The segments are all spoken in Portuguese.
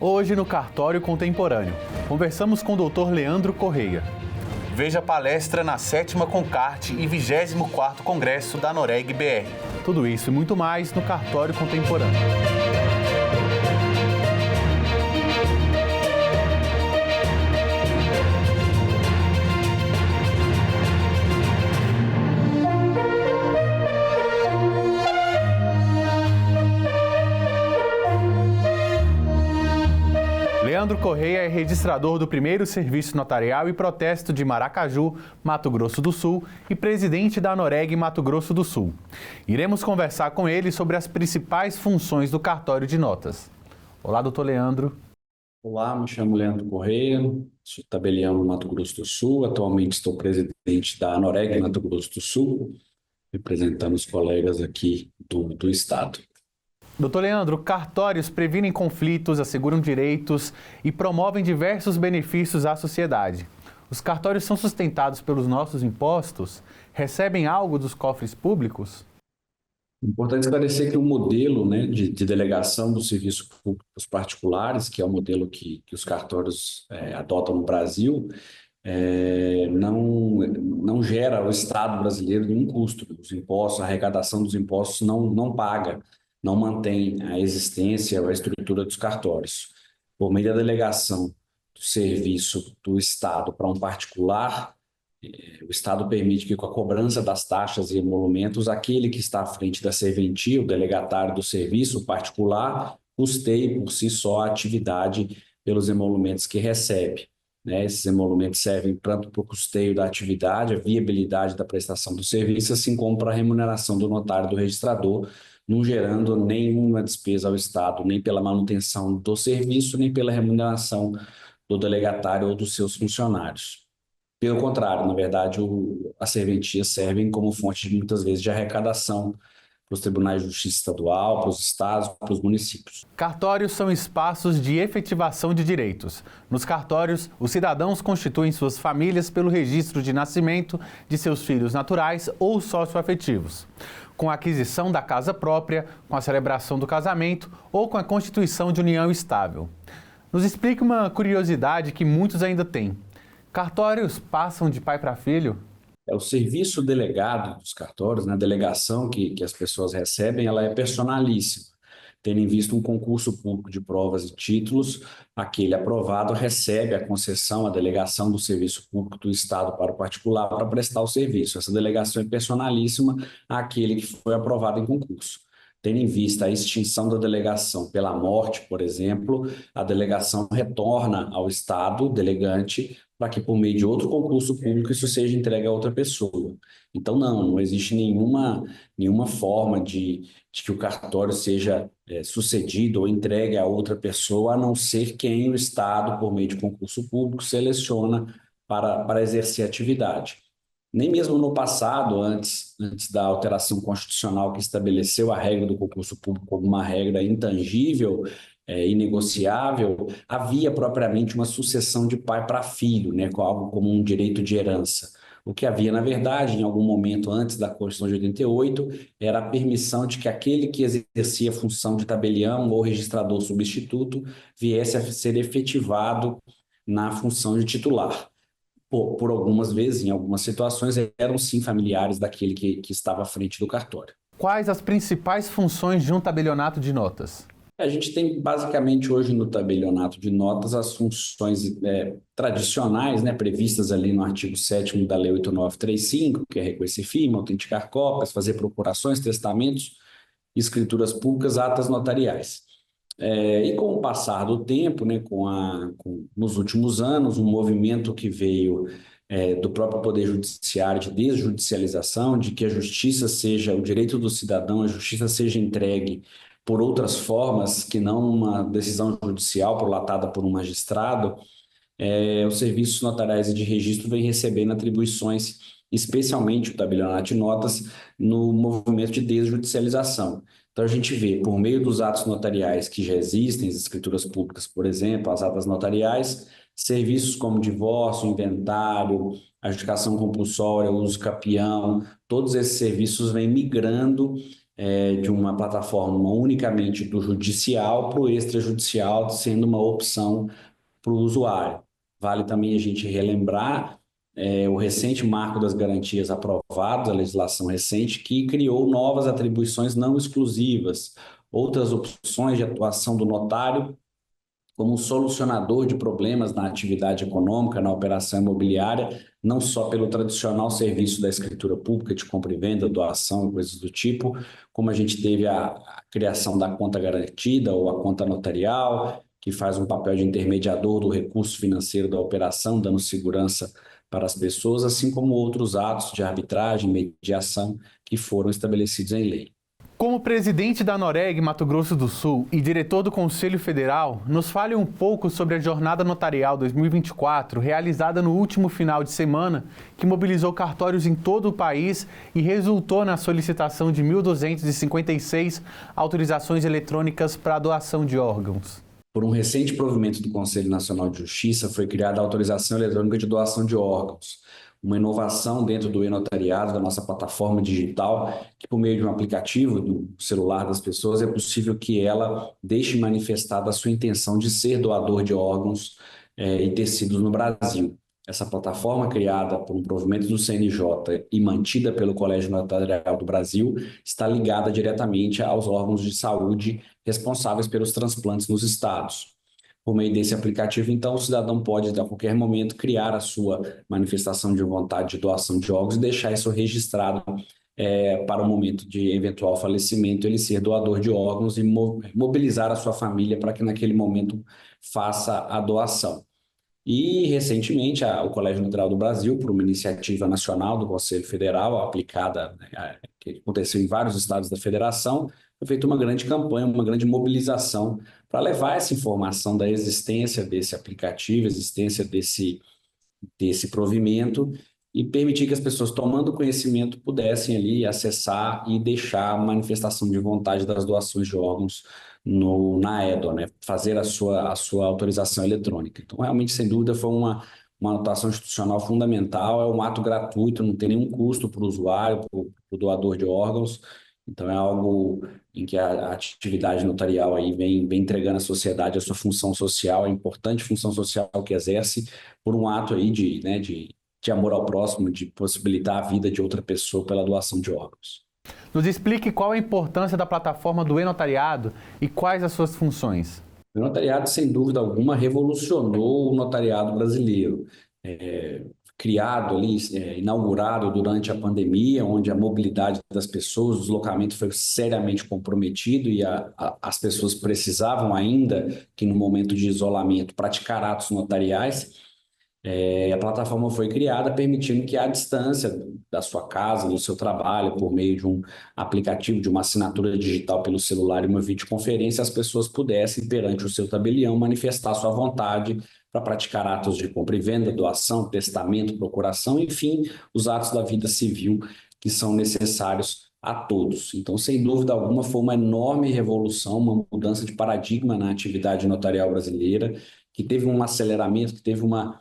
Hoje no Cartório Contemporâneo, conversamos com o Dr. Leandro Correia. Veja a palestra na 7ª Concarte e 24º Congresso da Anoreg BR. Tudo isso e muito mais no Cartório Contemporâneo. Leandro Correia é registrador do primeiro Serviço Notarial e Protesto de Maracaju, Mato Grosso do Sul, e presidente da Anoreg Mato Grosso do Sul. Iremos conversar com ele sobre as principais funções do cartório de notas. Olá, doutor Leandro. Olá, me chamo Leandro Correia, sou tabelião no Mato Grosso do Sul, atualmente estou presidente da Anoreg Mato Grosso do Sul, representando os colegas aqui do estado. Doutor Leandro, cartórios previnem conflitos, asseguram direitos e promovem diversos benefícios à sociedade. Os cartórios são sustentados pelos nossos impostos? Recebem algo dos cofres públicos? É importante esclarecer que o modelo, de delegação do serviço público para os particulares, que é o modelo que os cartórios adotam no Brasil, não gera ao Estado brasileiro nenhum custo. Os impostos, a arrecadação dos impostos não paga, não mantém a existência ou a estrutura dos cartórios. Por meio da delegação do serviço do Estado para um particular, o Estado permite que, com a cobrança das taxas e emolumentos, aquele que está à frente da serventia, o delegatário do serviço particular, custeie por si só a atividade pelos emolumentos que recebe. Esses emolumentos servem tanto para o custeio da atividade, a viabilidade da prestação do serviço, assim como para a remuneração do notário e do registrador, não gerando nenhuma despesa ao Estado, nem pela manutenção do serviço, nem pela remuneração do delegatário ou dos seus funcionários. Pelo contrário, na verdade, as serventias servem como fonte, muitas vezes, de arrecadação para os tribunais de justiça estadual, para os estados, para os municípios. Cartórios são espaços de efetivação de direitos. Nos cartórios, os cidadãos constituem suas famílias pelo registro de nascimento de seus filhos naturais ou socioafetivos, com a aquisição da casa própria, com a celebração do casamento ou com a constituição de união estável. Nos explique uma curiosidade que muitos ainda têm. Cartórios passam de pai para filho? O serviço delegado dos cartórios, a delegação que as pessoas recebem, ela é personalíssima. Tendo em vista um concurso público de provas e títulos, aquele aprovado recebe a concessão, a delegação do serviço público do Estado para o particular para prestar o serviço. Essa delegação é personalíssima àquele que foi aprovado em concurso. Tendo em vista a extinção da delegação pela morte, por exemplo, a delegação retorna ao Estado delegante para que, por meio de outro concurso público, isso seja entregue a outra pessoa. Então, não existe nenhuma forma de que o cartório seja sucedido ou entregue a outra pessoa, a não ser quem o Estado, por meio de concurso público, seleciona para exercer a atividade. Nem mesmo no passado, antes da alteração constitucional que estabeleceu a regra do concurso público como uma regra intangível, inegociável, havia propriamente uma sucessão de pai para filho, com algo como um direito de herança. O que havia, na verdade, em algum momento antes da Constituição de 88, era a permissão de que aquele que exercia a função de tabelião ou registrador substituto viesse a ser efetivado na função de titular. Por algumas vezes, em algumas situações, eram sim familiares daquele que estava à frente do cartório. Quais as principais funções de um tabelionato de notas? A gente tem basicamente hoje no tabelionato de notas as funções tradicionais, previstas ali no artigo 7º da Lei 8935, que é reconhecer firma, autenticar cópias, fazer procurações, testamentos, escrituras públicas, atas notariais. E com o passar do tempo, nos últimos anos, um movimento que veio do próprio Poder Judiciário de desjudicialização, de que a justiça seja, o direito do cidadão, a justiça seja entregue por outras formas que não uma decisão judicial prolatada por um magistrado, os serviços notariais e de registro vêm recebendo atribuições, especialmente o tabelionato de notas, no movimento de desjudicialização. Então, a gente vê, por meio dos atos notariais que já existem, as escrituras públicas, por exemplo, as atas notariais, serviços como divórcio, inventário, adjudicação compulsória, uso capião, todos esses serviços vêm migrando de uma plataforma unicamente do judicial para o extrajudicial, sendo uma opção para o usuário. Vale também a gente relembrar o recente Marco das Garantias aprovado, a legislação recente, que criou novas atribuições não exclusivas, outras opções de atuação do notário como um solucionador de problemas na atividade econômica, na operação imobiliária, não só pelo tradicional serviço da escritura pública de compra e venda, doação, coisas do tipo, como a gente teve a criação da conta garantida ou a conta notarial, que faz um papel de intermediador do recurso financeiro da operação, dando segurança para as pessoas, assim como outros atos de arbitragem, mediação que foram estabelecidos em lei. Como presidente da Noreg Mato Grosso do Sul e diretor do Conselho Federal, nos fale um pouco sobre a Jornada Notarial 2024, realizada no último final de semana, que mobilizou cartórios em todo o país e resultou na solicitação de 1.256 autorizações eletrônicas para a doação de órgãos. Por um recente provimento do Conselho Nacional de Justiça, foi criada a autorização eletrônica de doação de órgãos, uma inovação dentro do e-notariado, da nossa plataforma digital, que por meio de um aplicativo do celular das pessoas é possível que ela deixe manifestada a sua intenção de ser doador de órgãos e tecidos no Brasil. Essa plataforma, criada por um provimento do CNJ e mantida pelo Colégio Notarial do Brasil, está ligada diretamente aos órgãos de saúde responsáveis pelos transplantes nos estados. Por meio desse aplicativo, então, o cidadão pode, a qualquer momento, criar a sua manifestação de vontade de doação de órgãos e deixar isso registrado para o momento de eventual falecimento, ele ser doador de órgãos e mobilizar a sua família para que, naquele momento, faça a doação. E, recentemente, o Colégio Notarial do Brasil, por uma iniciativa nacional do Conselho Federal, aplicada, que aconteceu em vários estados da federação, foi feita uma grande campanha, uma grande mobilização para levar essa informação da existência desse aplicativo, existência desse provimento e permitir que as pessoas, tomando conhecimento, pudessem ali acessar e deixar a manifestação de vontade das doações de órgãos na EDO, né? Fazer a sua autorização eletrônica. Então, realmente, sem dúvida, foi uma atuação institucional fundamental, é um ato gratuito, não tem nenhum custo para o usuário, para o doador de órgãos. Então, é algo em que a atividade notarial aí vem entregando à sociedade a sua função social, a importante função social que exerce por um ato aí de amor ao próximo, de possibilitar a vida de outra pessoa pela doação de órgãos. Nos explique qual a importância da plataforma do e-notariado e quais as suas funções. O notariado, sem dúvida alguma, revolucionou o notariado brasileiro. Criado ali, inaugurado durante a pandemia, onde a mobilidade das pessoas, o deslocamento foi seriamente comprometido e as pessoas precisavam ainda, que no momento de isolamento, praticar atos notariais. A plataforma foi criada permitindo que à distância da sua casa, do seu trabalho, por meio de um aplicativo, de uma assinatura digital pelo celular e uma videoconferência, as pessoas pudessem, perante o seu tabelião, manifestar sua vontade para praticar atos de compra e venda, doação, testamento, procuração, enfim, os atos da vida civil que são necessários a todos. Então, sem dúvida alguma, foi uma enorme revolução, uma mudança de paradigma na atividade notarial brasileira, que teve um aceleramento, que teve uma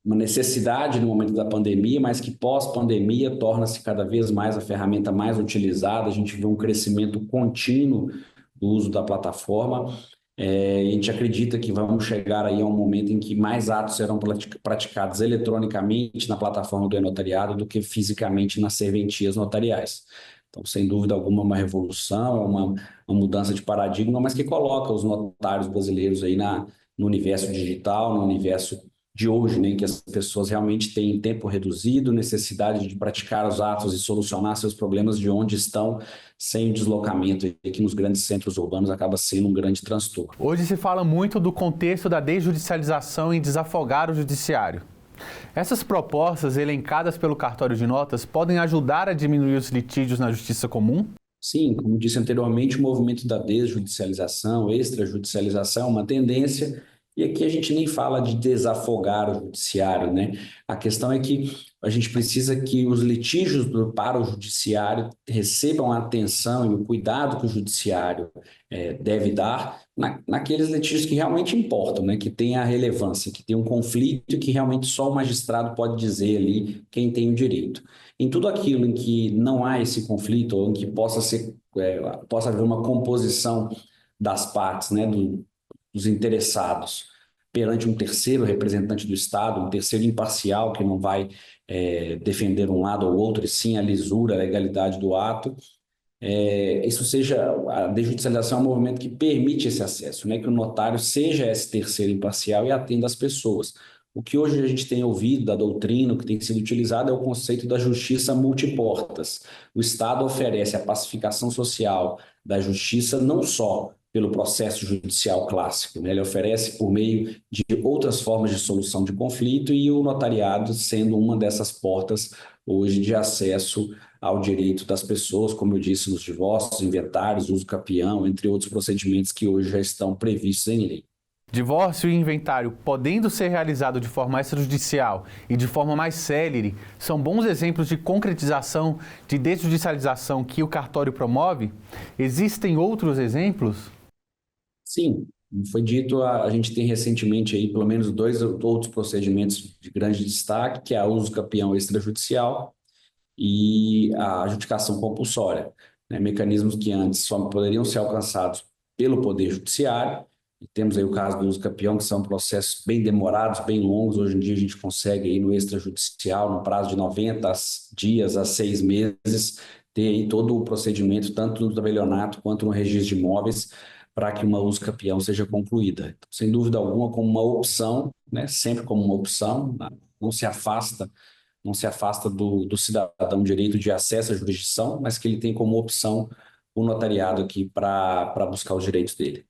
necessidade no momento da pandemia, mas que pós-pandemia torna-se cada vez mais a ferramenta mais utilizada. A gente vê um crescimento contínuo do uso da plataforma. A gente acredita que vamos chegar aí a um momento em que mais atos serão praticados eletronicamente na plataforma do e-notariado do que fisicamente nas serventias notariais. Então, sem dúvida alguma, uma revolução, uma mudança de paradigma, mas que coloca os notários brasileiros aí no universo digital, no universo de hoje, né, em que as pessoas realmente têm tempo reduzido, necessidade de praticar os atos e solucionar seus problemas de onde estão, sem o deslocamento, e que nos grandes centros urbanos acaba sendo um grande transtorno. Hoje se fala muito do contexto da desjudicialização em desafogar o judiciário. Essas propostas, elencadas pelo cartório de notas, podem ajudar a diminuir os litígios na justiça comum? Sim, como disse anteriormente, o movimento da desjudicialização, extrajudicialização, é uma tendência E aqui a gente nem fala de desafogar o judiciário, né? A questão é que a gente precisa que os litígios para o judiciário recebam a atenção e o cuidado que o judiciário deve dar naqueles litígios que realmente importam, né? Que tem a relevância, que tem um conflito e que realmente só o magistrado pode dizer ali quem tem o direito. Em tudo aquilo em que não há esse conflito ou em que possa haver uma composição das partes, né? Dos interessados perante um terceiro representante do Estado, um terceiro imparcial que não vai defender um lado ou outro, e sim a lisura, a legalidade do ato. Isso seja, a desjudicialização é um movimento que permite esse acesso, né? Que o notário seja esse terceiro imparcial e atenda as pessoas. O que hoje a gente tem ouvido da doutrina, o que tem sido utilizado é o conceito da justiça multiportas. O Estado oferece a pacificação social da justiça não só pelo processo judicial clássico, né? Ele oferece por meio de outras formas de solução de conflito e o notariado sendo uma dessas portas hoje de acesso ao direito das pessoas, como eu disse, nos divórcios, inventários, uso capião, entre outros procedimentos que hoje já estão previstos em lei. Divórcio e inventário, podendo ser realizado de forma extrajudicial e de forma mais célere, são bons exemplos de concretização de desjudicialização que o cartório promove? Existem outros exemplos? Sim, como foi dito, a gente tem recentemente aí pelo menos 2 outros procedimentos de grande destaque, que é a uso capião extrajudicial e a adjudicação compulsória, né? Mecanismos que antes só poderiam ser alcançados pelo Poder Judiciário. E temos aí o caso do uso capião, que são processos bem demorados, bem longos. Hoje em dia a gente consegue aí no extrajudicial, no prazo de 90 dias a 6 meses, ter aí todo o procedimento, tanto no tabelionato quanto no registro de imóveis, para que uma uso capião seja concluída. Então, sem dúvida alguma, como uma opção, né? Sempre como uma opção, não se afasta do cidadão direito de acesso à jurisdição, mas que ele tem como opção o notariado aqui para buscar os direitos dele.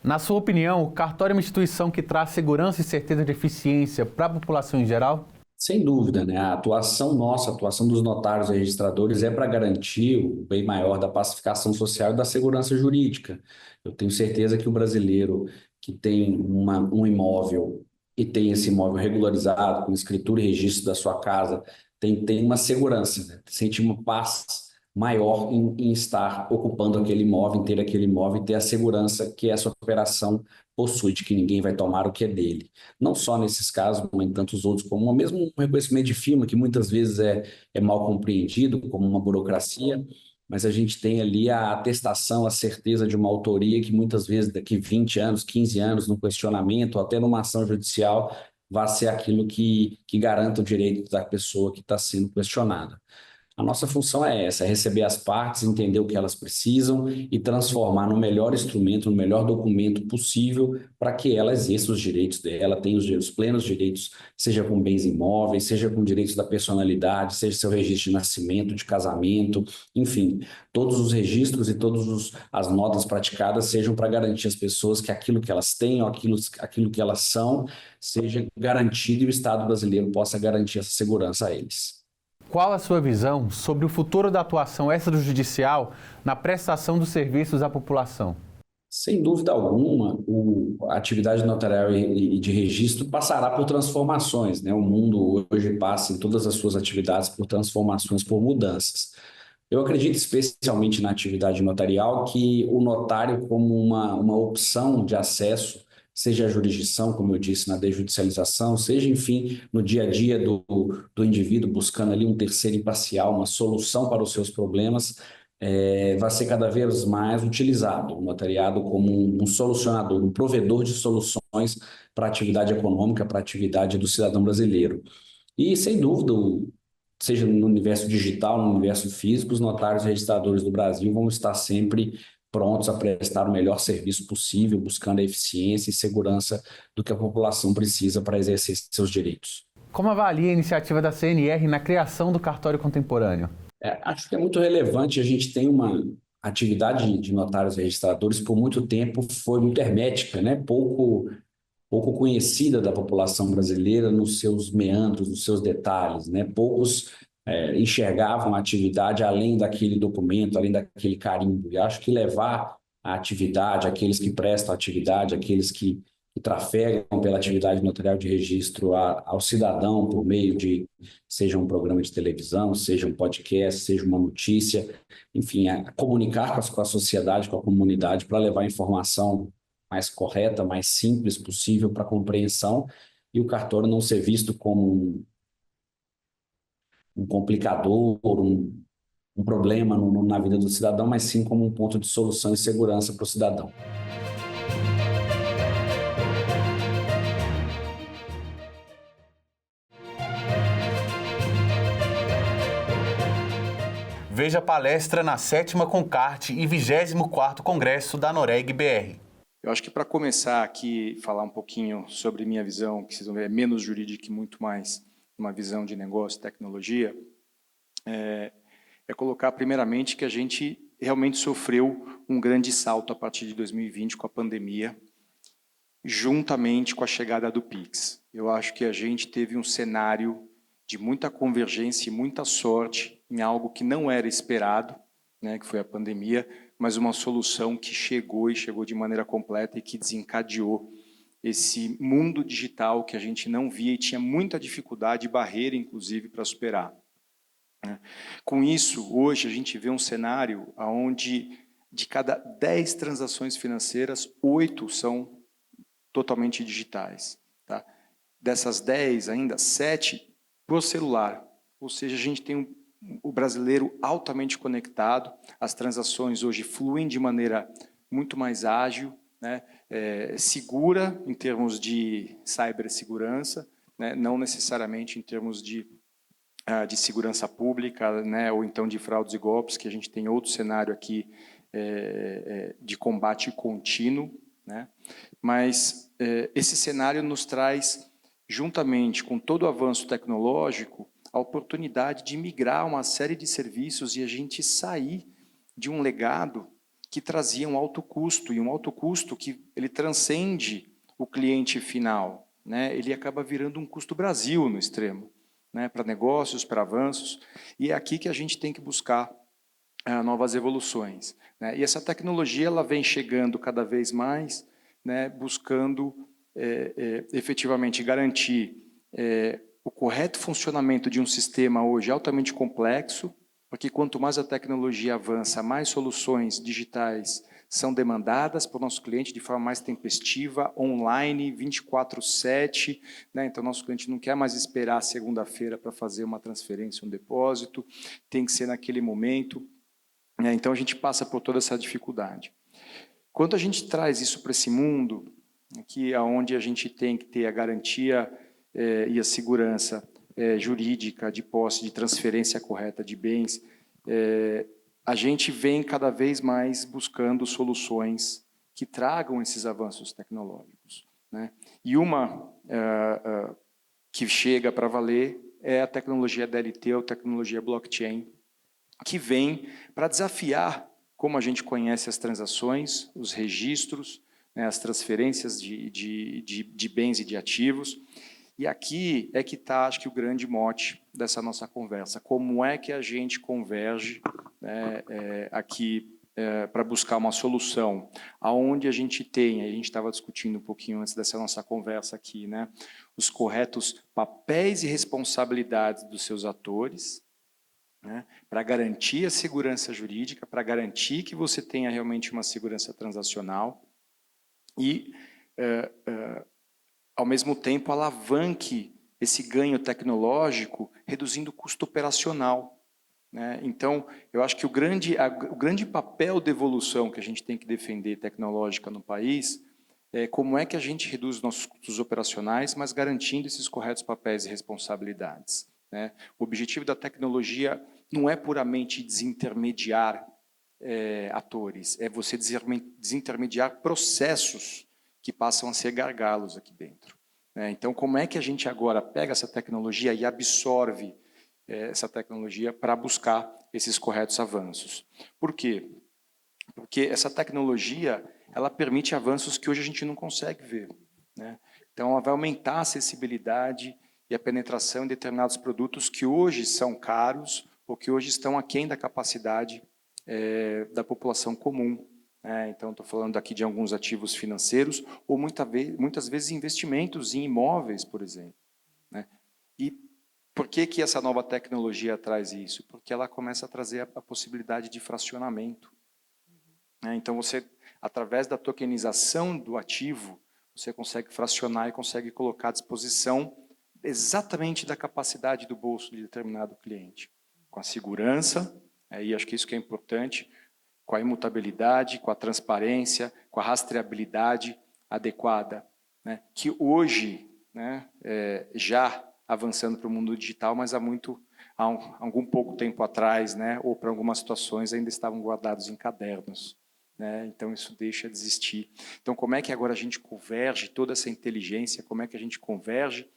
Na sua opinião, o cartório é uma instituição que traz segurança e certeza de eficiência para a população em geral? Sem dúvida, né? A atuação nossa, a atuação dos notários e registradores é para garantir o bem maior da pacificação social e da segurança jurídica. Eu tenho certeza que o brasileiro que tem um imóvel e tem esse imóvel regularizado, com escritura e registro da sua casa, tem uma segurança, né? Sente uma paz maior em estar ocupando aquele imóvel, em ter aquele imóvel e ter a segurança que essa operação possui, de que ninguém vai tomar o que é dele. Não só nesses casos, como em tantos outros, como mesmo um reconhecimento de firma, que muitas vezes é mal compreendido como uma burocracia, mas a gente tem ali a atestação, a certeza de uma autoria que muitas vezes daqui 20 anos, 15 anos, no questionamento, ou até numa ação judicial, vai ser aquilo que garanta o direito da pessoa que está sendo questionada. A nossa função é essa, é receber as partes, entender o que elas precisam e transformar no melhor instrumento, no melhor documento possível para que ela exerça os direitos dela, tenha os plenos direitos, seja com bens imóveis, seja com direitos da personalidade, seja seu registro de nascimento, de casamento, enfim, todos os registros e todas as notas praticadas sejam para garantir às pessoas que aquilo que elas têm ou aquilo que elas são seja garantido e o Estado brasileiro possa garantir essa segurança a eles. Qual a sua visão sobre o futuro da atuação extrajudicial na prestação dos serviços à população? Sem dúvida alguma, a atividade notarial e de registro passará por transformações, né? O mundo hoje passa em todas as suas atividades por transformações, por mudanças. Eu acredito especialmente na atividade notarial que o notário como uma opção de acesso, seja a jurisdição, como eu disse, na desjudicialização, seja, enfim, no dia a dia do indivíduo buscando ali um terceiro imparcial, uma solução para os seus problemas, vai ser cada vez mais utilizado, o notariado como um solucionador, um provedor de soluções para a atividade econômica, para a atividade do cidadão brasileiro. E, sem dúvida, seja no universo digital, no universo físico, os notários e registradores do Brasil vão estar sempre prontos a prestar o melhor serviço possível, buscando a eficiência e segurança do que a população precisa para exercer seus direitos. Como avalia a iniciativa da CNR na criação do cartório contemporâneo? Acho que é muito relevante. A gente tem uma atividade de notários e registradores por muito tempo foi muito hermética, né? Pouco conhecida da população brasileira nos seus meandros, nos seus detalhes, né? Poucos enxergavam a atividade além daquele documento, além daquele carimbo. E acho que levar a atividade, aqueles que prestam atividade, aqueles que que trafegam pela atividade notarial de registro ao cidadão por meio de, seja um programa de televisão, seja um podcast, seja uma notícia, enfim, a comunicar com a sociedade, com a comunidade, para levar a informação mais correta, mais simples possível para compreensão, e o cartório não ser visto como um complicador, um problema na vida do cidadão, mas sim como um ponto de solução e segurança para o cidadão. Veja a palestra na 7ª Concarte e 24º Congresso da Noreg BR. Eu acho que para começar aqui, falar um pouquinho sobre minha visão, que vocês vão ver, é menos jurídica e muito mais uma visão de negócio e tecnologia, é colocar primeiramente que a gente realmente sofreu um grande salto a partir de 2020 com a pandemia, juntamente com a chegada do Pix. Eu acho que a gente teve um cenário de muita convergência e muita sorte em algo que não era esperado, né, que foi a pandemia, mas uma solução que chegou e chegou de maneira completa e que desencadeou esse mundo digital que a gente não via e tinha muita dificuldade e barreira, inclusive, para superar. Com isso, hoje a gente vê um cenário onde de cada 10 transações financeiras, 8 são totalmente digitais. Tá? Dessas 10, ainda 7 por celular. Ou seja, a gente tem o brasileiro altamente conectado, as transações hoje fluem de maneira muito mais ágil, né? Segura em termos de cibersegurança, né? Não necessariamente em termos de segurança pública, né? Ou então de fraudes e golpes, que a gente tem outro cenário aqui de combate contínuo, né? Mas esse cenário nos traz, juntamente com todo o avanço tecnológico, a oportunidade de migrar uma série de serviços e a gente sair de um legado que trazia um alto custo, e um alto custo que ele transcende o cliente final, né? Ele acaba virando um custo Brasil no extremo, né? Para negócios, para avanços, e é aqui que a gente tem que buscar novas evoluções, né? E essa tecnologia ela vem chegando cada vez mais, né? Buscando efetivamente garantir o correto funcionamento de um sistema hoje altamente complexo, porque quanto mais a tecnologia avança, mais soluções digitais são demandadas para o nosso cliente de forma mais tempestiva, online, 24/7, né? Então, nosso cliente não quer mais esperar segunda-feira para fazer uma transferência, um depósito, tem que ser naquele momento, né? Então, a gente passa por toda essa dificuldade. Quando a gente traz isso para esse mundo, aqui onde a gente tem que ter a garantia e a segurança jurídica de posse, de transferência correta de bens, a gente vem cada vez mais buscando soluções que tragam esses avanços tecnológicos, né? E uma que chega para valer é a tecnologia DLT, ou tecnologia blockchain, que vem para desafiar como a gente conhece as transações, os registros, né, as transferências de bens e de ativos. E aqui é que está, acho que, o grande mote dessa nossa conversa. Como é que a gente converge, né, aqui para buscar uma solução, aonde a gente tem, a gente estava discutindo um pouquinho antes dessa nossa conversa aqui, né, os corretos papéis e responsabilidades dos seus atores, né, para garantir a segurança jurídica, para garantir que você tenha realmente uma segurança transacional e ao mesmo tempo, alavanque esse ganho tecnológico, reduzindo o custo operacional, né? Então, eu acho que o grande papel de evolução que a gente tem que defender tecnológica no país é como é que a gente reduz os nossos custos operacionais, mas garantindo esses corretos papéis e responsabilidades, né? O objetivo da tecnologia não é puramente desintermediar atores, é você desintermediar processos que passam a ser gargalos aqui dentro. Então, como é que a gente agora pega essa tecnologia e absorve essa tecnologia para buscar esses corretos avanços? Por quê? Porque essa tecnologia ela permite avanços que hoje a gente não consegue ver, né? Então, ela vai aumentar a acessibilidade e a penetração em determinados produtos que hoje são caros ou que hoje estão aquém da capacidade da população comum né? Então, estou falando aqui de alguns ativos financeiros ou muitas vezes investimentos em imóveis, por exemplo, né? E por que essa nova tecnologia traz isso? Porque ela começa a trazer a possibilidade de fracionamento, né? Então, você, através da tokenização do ativo, você consegue fracionar e consegue colocar à disposição exatamente da capacidade do bolso de determinado cliente, com a segurança, aí acho que isso que é importante, com a imutabilidade, com a transparência, com a rastreabilidade adequada, né? Que hoje, né, já avançando para o mundo digital, mas há algum pouco tempo atrás, né, ou para algumas situações ainda estavam guardados em cadernos, né? Então isso deixa de existir. Então como é que agora a gente converge toda essa inteligência, como é que a gente converge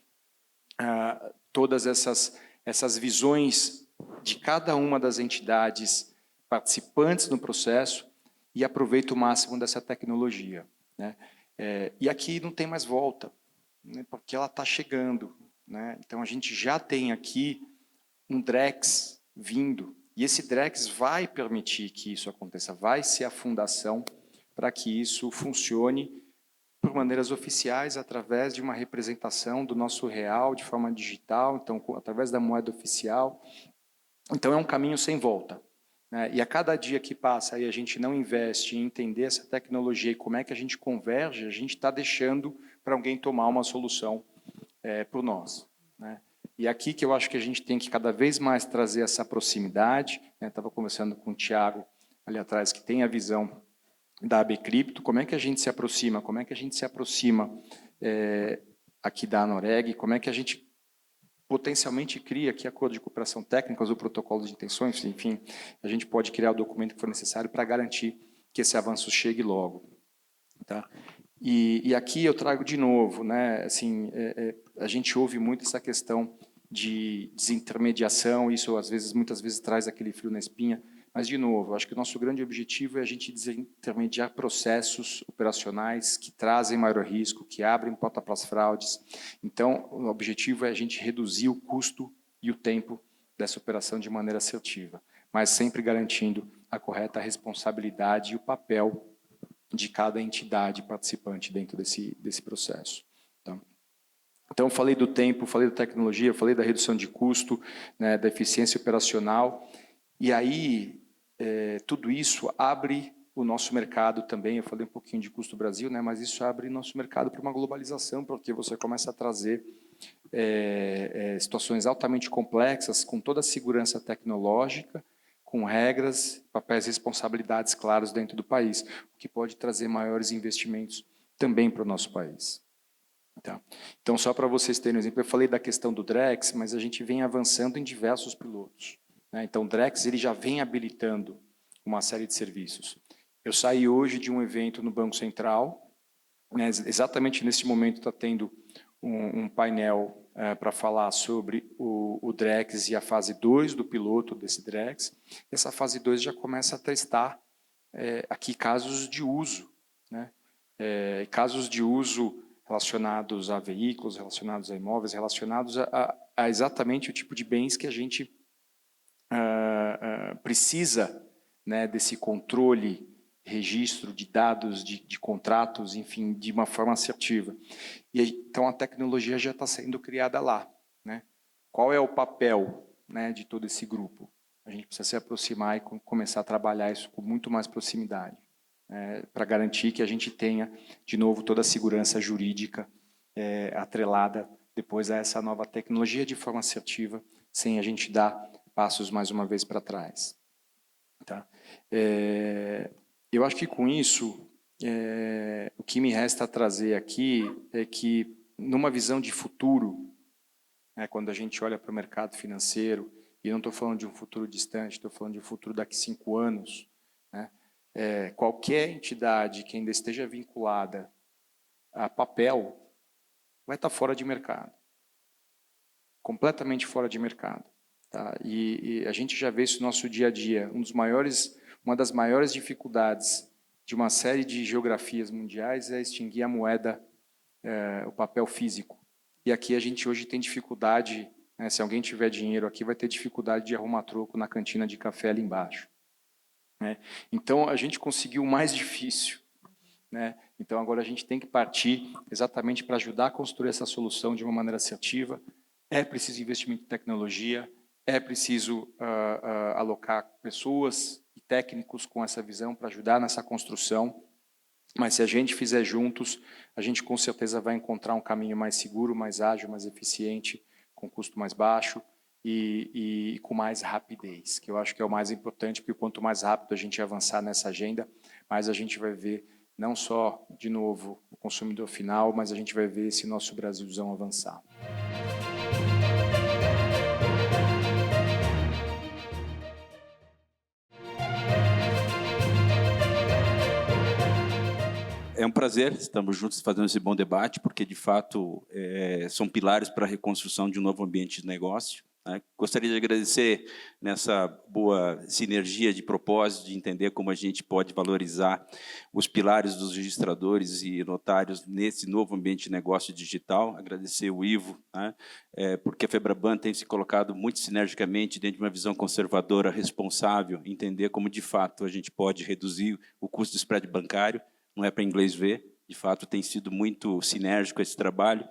todas essas visões de cada uma das entidades participantes no processo e aproveita o máximo dessa tecnologia, né? E aqui não tem mais volta, né, porque ela está chegando, né? Então a gente já tem aqui um Drex vindo, e esse Drex vai permitir que isso aconteça, vai ser a fundação para que isso funcione por maneiras oficiais, através de uma representação do nosso real de forma digital, então através da moeda oficial. Então é um caminho sem volta, né? E a cada dia que passa e a gente não investe em entender essa tecnologia e como é que a gente converge, a gente está deixando para alguém tomar uma solução por nós, né? E aqui que eu acho que a gente tem que cada vez mais trazer essa proximidade, né? Estava conversando com o Thiago ali atrás, que tem a visão da AB Cripto, como é que a gente se aproxima? Como é que a gente se aproxima aqui da Anoreg? Como é que a gente potencialmente cria aqui acordo de cooperação técnica, o protocolo de intenções, enfim, a gente pode criar o documento que for necessário para garantir que esse avanço chegue logo, tá? E aqui eu trago de novo, né? Assim, a gente ouve muito essa questão de desintermediação, isso às vezes, muitas vezes traz aquele frio na espinha. Mas, de novo, acho que o nosso grande objetivo é a gente desintermediar processos operacionais que trazem maior risco, que abrem porta para as fraudes. Então, o objetivo é a gente reduzir o custo e o tempo dessa operação de maneira assertiva, mas sempre garantindo a correta responsabilidade e o papel de cada entidade participante dentro desse processo, tá? Então, falei do tempo, falei da tecnologia, falei da redução de custo, né, da eficiência operacional, e aí tudo isso abre o nosso mercado também. Eu falei um pouquinho de custo Brasil, né, mas isso abre nosso mercado para uma globalização, porque você começa a trazer situações altamente complexas, com toda a segurança tecnológica, com regras, papéis e responsabilidades claros dentro do país, o que pode trazer maiores investimentos também para o nosso país. Tá? Então, só para vocês terem um exemplo, eu falei da questão do Drex, mas a gente vem avançando em diversos pilotos, né? Então, o Drex ele já vem habilitando uma série de serviços. Eu saí hoje de um evento no Banco Central, né, exatamente nesse momento está tendo um painel para falar sobre o Drex e a fase 2 do piloto desse Drex. Essa fase 2 já começa a testar aqui casos de uso, né? Casos de uso relacionados a veículos, relacionados a imóveis, relacionados a exatamente o tipo de bens que a gente precisa, né, desse controle, registro de dados, de contratos, enfim, de uma forma assertiva. E então a tecnologia já está sendo criada lá, né? Qual é o papel, né, de todo esse grupo? A gente precisa se aproximar e começar a trabalhar isso com muito mais proximidade, para garantir que a gente tenha, de novo, toda a segurança jurídica atrelada depois a essa nova tecnologia de forma assertiva, sem a gente dar passos mais uma vez para trás, tá? Eu acho que com isso, o que me resta trazer aqui é que, numa visão de futuro, quando a gente olha para o mercado financeiro, e não estou falando de um futuro distante, estou falando de um futuro daqui a 5 anos, né? Qualquer entidade que ainda esteja vinculada a papel vai estar fora de mercado, completamente fora de mercado, tá? E a gente já vê isso no nosso dia a dia. Uma das maiores dificuldades de uma série de geografias mundiais é extinguir a moeda, o papel físico. E aqui a gente hoje tem dificuldade, né, se alguém tiver dinheiro aqui, vai ter dificuldade de arrumar troco na cantina de café ali embaixo, né? Então, a gente conseguiu o mais difícil, né? Então, agora a gente tem que partir exatamente para ajudar a construir essa solução de uma maneira assertiva. É preciso investimento em tecnologia, é preciso alocar pessoas e técnicos com essa visão para ajudar nessa construção, mas se a gente fizer juntos, a gente com certeza vai encontrar um caminho mais seguro, mais ágil, mais eficiente, com custo mais baixo e com mais rapidez, que eu acho que é o mais importante, porque quanto mais rápido a gente avançar nessa agenda, mais a gente vai ver não só, de novo, o consumidor final, mas a gente vai ver esse nosso Brasilzão avançar. É um prazer, estamos juntos fazendo esse bom debate, porque, de fato, são pilares para a reconstrução de um novo ambiente de negócio, né? Gostaria de agradecer nessa boa sinergia de propósito, de entender como a gente pode valorizar os pilares dos registradores e notários nesse novo ambiente de negócio digital. Agradecer o Ivo, né? Porque a Febraban tem se colocado muito sinergicamente dentro de uma visão conservadora, responsável, entender como, de fato, a gente pode reduzir o custo do spread bancário. Não é para inglês ver, de fato tem sido muito sinérgico esse trabalho.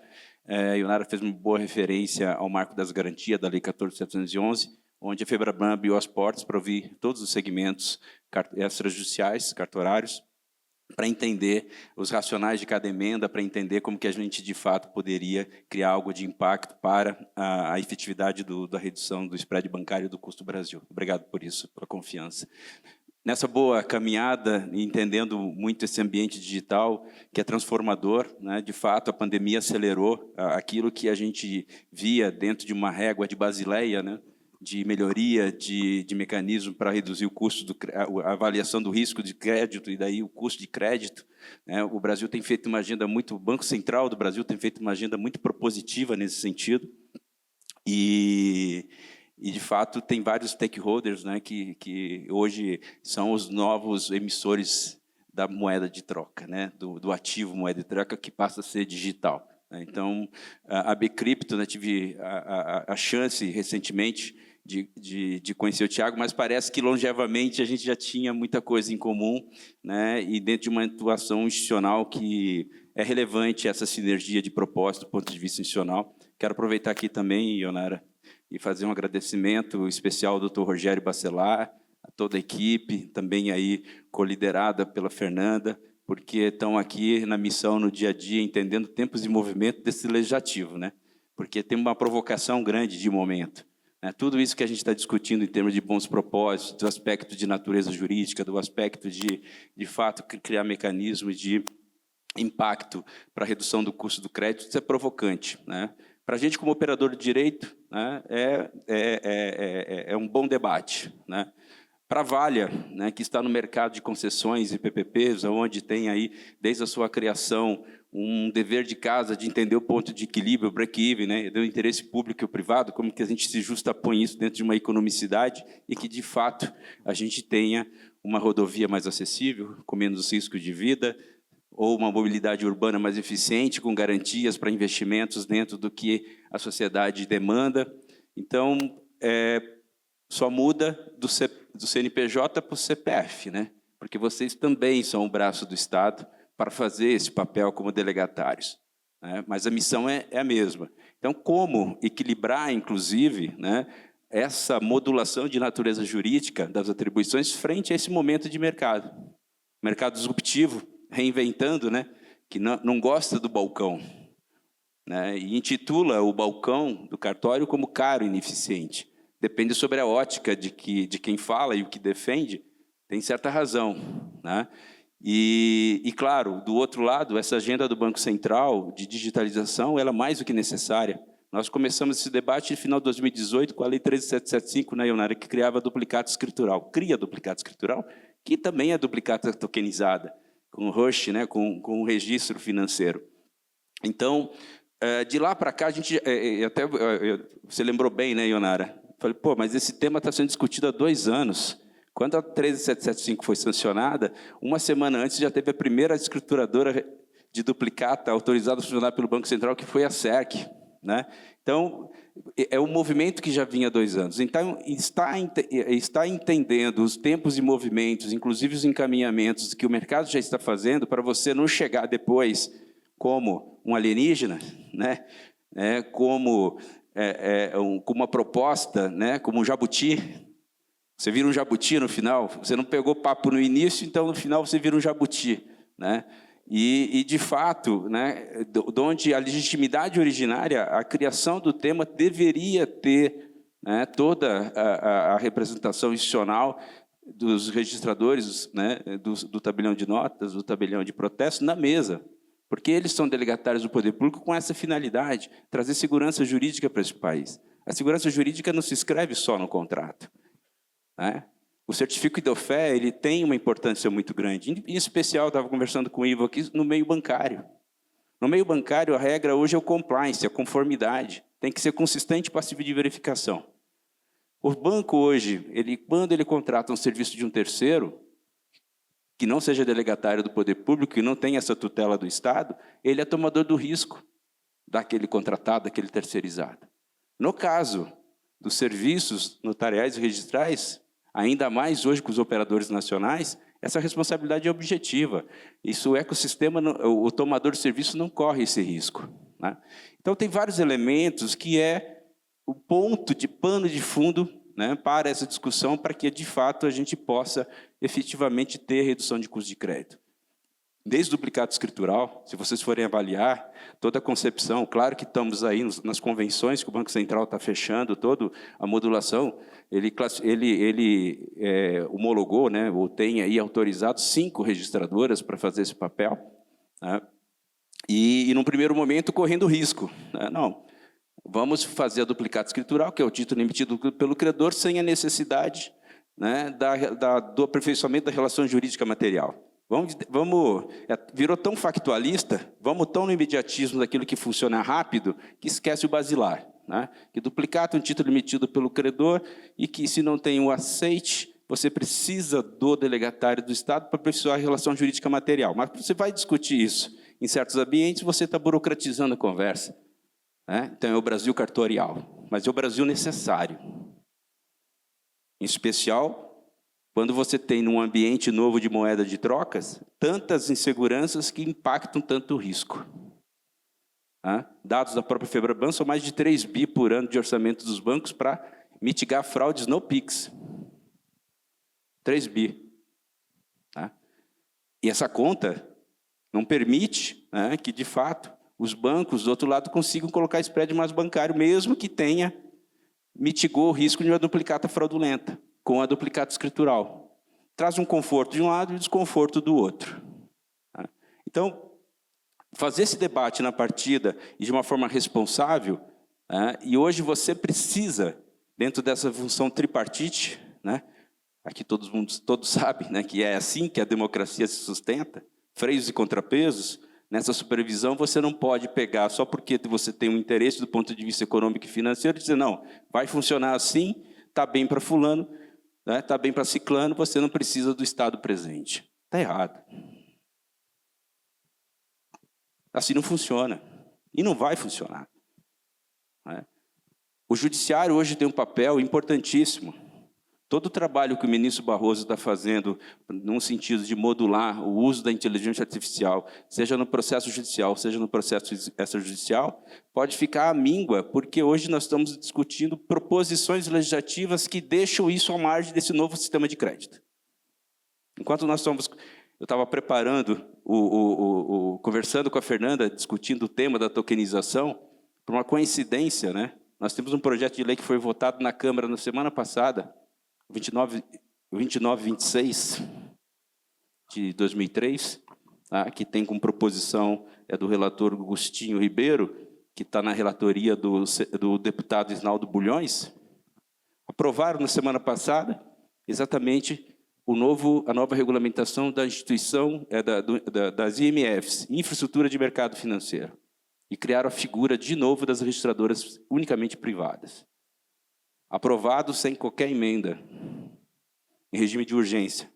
Ionara fez uma boa referência ao marco das garantias da Lei 14.711, onde a Febraban abriu as portas para ouvir todos os segmentos extrajudiciais, cartorários, para entender os racionais de cada emenda, para entender como que a gente, de fato, poderia criar algo de impacto para a efetividade da redução do spread bancário do custo Brasil. Obrigado por isso, pela confiança. Nessa boa caminhada, entendendo muito esse ambiente digital, que é transformador, né? De fato, a pandemia acelerou aquilo que a gente via dentro de uma régua de Basileia, né? De melhoria de mecanismo para reduzir o custo, a avaliação do risco de crédito e daí o custo de crédito, né? O Brasil tem feito uma agenda muito, o Banco Central do Brasil tem feito uma agenda muito propositiva nesse sentido, e de fato, tem vários stakeholders, né, que hoje são os novos emissores da moeda de troca, né, do ativo moeda de troca, que passa a ser digital. Então, a Bcrypto, né, tive a chance, recentemente, de conhecer o Thiago, mas parece que, longevamente, a gente já tinha muita coisa em comum, né, e dentro de uma atuação institucional que é relevante, essa sinergia de propósito do ponto de vista institucional. Quero aproveitar aqui também, Ionara, e fazer um agradecimento especial ao Dr. Rogério Bacelar, a toda a equipe, também aí coliderada pela Fernanda, porque estão aqui na missão, no dia a dia, entendendo tempos de movimento desse legislativo, né? Porque tem uma provocação grande de momento, né? Tudo isso que a gente está discutindo em termos de bons propósitos, do aspecto de natureza jurídica, do aspecto de fato, criar mecanismos de impacto para a redução do custo do crédito, isso é provocante, né? Para a gente, como operador de direito, né, é um bom debate, né? Para a Valia, né, que está no mercado de concessões e PPPs, onde tem aí, desde a sua criação, um dever de casa de entender o ponto de equilíbrio, o break-even, né, do interesse público e o privado, como que a gente se justapõe isso dentro de uma economicidade e que, de fato, a gente tenha uma rodovia mais acessível, com menos risco de vida, ou uma mobilidade urbana mais eficiente, com garantias para investimentos dentro do que a sociedade demanda. Então, só muda do CNPJ para o CPF, né? Porque vocês também são o braço do Estado para fazer esse papel como delegatários, né? Mas a missão é a mesma. Então, como equilibrar, inclusive, né, essa modulação de natureza jurídica das atribuições frente a esse momento de mercado? Mercado disruptivo, reinventando, né, que não gosta do balcão, né, e intitula o balcão do cartório como caro e ineficiente. Depende sobre a ótica de quem fala e o que defende, tem certa razão, né? E, claro, do outro lado, essa agenda do Banco Central de digitalização, ela é mais do que necessária. Nós começamos esse debate no final de 2018 com a Lei 13.775, né, Ionara, que criava duplicata escritural. Cria duplicata escritural, que também é duplicata tokenizada, com o Rush, né, com o registro financeiro. Então, de lá para cá, a gente você lembrou bem, né, Ionara? Falei, pô, mas esse tema está sendo discutido há 2 anos. Quando a 13775 foi sancionada, uma semana antes já teve a primeira escrituradora de duplicata autorizada a funcionar pelo Banco Central, que foi a SERC. né? Então, é um movimento que já vinha há 2 anos. Então, está entendendo os tempos e movimentos, inclusive os encaminhamentos que o mercado já está fazendo, para você não chegar depois como um alienígena, né? Como uma proposta, né? Como um jabuti. Você vira um jabuti no final, você não pegou papo no início, então no final você vira um jabuti, né? E de fato, né, de onde a legitimidade originária, a criação do tema deveria ter, né, toda a representação institucional dos registradores, né, do tabelião de notas, do tabelião de protesto na mesa, porque eles são delegatários do poder público com essa finalidade, trazer segurança jurídica para esse país. A segurança jurídica não se escreve só no contrato, né? O certificado de fé, ele tem uma importância muito grande. Em especial, eu estava conversando com o Ivo aqui, no meio bancário. No meio bancário, a regra hoje é o compliance, a conformidade. Tem que ser consistente e passivo de verificação. O banco hoje, quando ele contrata um serviço de um terceiro, que não seja delegatário do poder público, que não tenha essa tutela do Estado, ele é tomador do risco daquele contratado, daquele terceirizado. No caso dos serviços notariais e registrais, ainda mais hoje com os operadores nacionais, essa responsabilidade é objetiva. Isso o ecossistema, o tomador de serviço não corre esse risco, né? Então, tem vários elementos que é o ponto de pano de fundo, né, para essa discussão, para que, de fato, a gente possa efetivamente ter redução de custo de crédito. Desde o duplicado escritural, se vocês forem avaliar toda a concepção, claro que estamos aí nas convenções que o Banco Central está fechando, toda a modulação, ele homologou, né, ou tem aí autorizado 5 registradoras para fazer esse papel, né, e num primeiro momento correndo risco, né, não, vamos fazer a duplicado escritural, que é o título emitido pelo credor, sem a necessidade, né, do aperfeiçoamento da relação jurídica material. Virou tão factualista, vamos tão no imediatismo daquilo que funciona rápido, que esquece o basilar, né? Que duplicata um título emitido pelo credor e que, se não tem o aceite, você precisa do delegatário do Estado para aperfeiçoar a relação jurídica material. Mas você vai discutir isso em certos ambientes, você está burocratizando a conversa, né? Então é o Brasil cartorial, mas é o Brasil necessário. Em especial quando você tem, num ambiente novo de moeda de trocas, tantas inseguranças que impactam tanto o risco. Dados da própria Febraban são mais de 3 bi por ano de orçamento dos bancos para mitigar fraudes no PIX. 3 bi. E essa conta não permite, né, que, de fato, os bancos, do outro lado, consigam colocar spread mais bancário, mesmo que mitigou o risco de uma duplicata fraudulenta, com a duplicata escritural. Traz um conforto de um lado e um desconforto do outro. Então, fazer esse debate na partida e de uma forma responsável, e hoje você precisa, dentro dessa função tripartite, né, aqui todos sabem, né, que é assim que a democracia se sustenta, freios e contrapesos. Nessa supervisão, você não pode pegar só porque você tem um interesse do ponto de vista econômico e financeiro e dizer, não, vai funcionar assim, está bem para fulano, está bem para ciclano, você não precisa do Estado presente. Está errado. Assim não funciona. E não vai funcionar. O judiciário hoje tem um papel importantíssimo. Todo o trabalho que o ministro Barroso está fazendo, num sentido de modular o uso da inteligência artificial, seja no processo judicial, seja no processo extrajudicial, pode ficar à míngua, porque hoje nós estamos discutindo proposições legislativas que deixam isso à margem desse novo sistema de crédito. Enquanto nós estamos... Eu estava preparando, conversando com a Fernanda, discutindo o tema da tokenização, por uma coincidência, né? Nós temos um projeto de lei que foi votado na Câmara na semana passada, 2926 de 2003, que tem como proposição do relator Agostinho Ribeiro, que está na relatoria do deputado Isnaldo Bulhões. Aprovaram na semana passada exatamente a nova regulamentação da instituição das IMFs, Infraestrutura de Mercado Financeiro, e criaram a figura de novo das registradoras unicamente privadas. Aprovado sem qualquer emenda, em regime de urgência.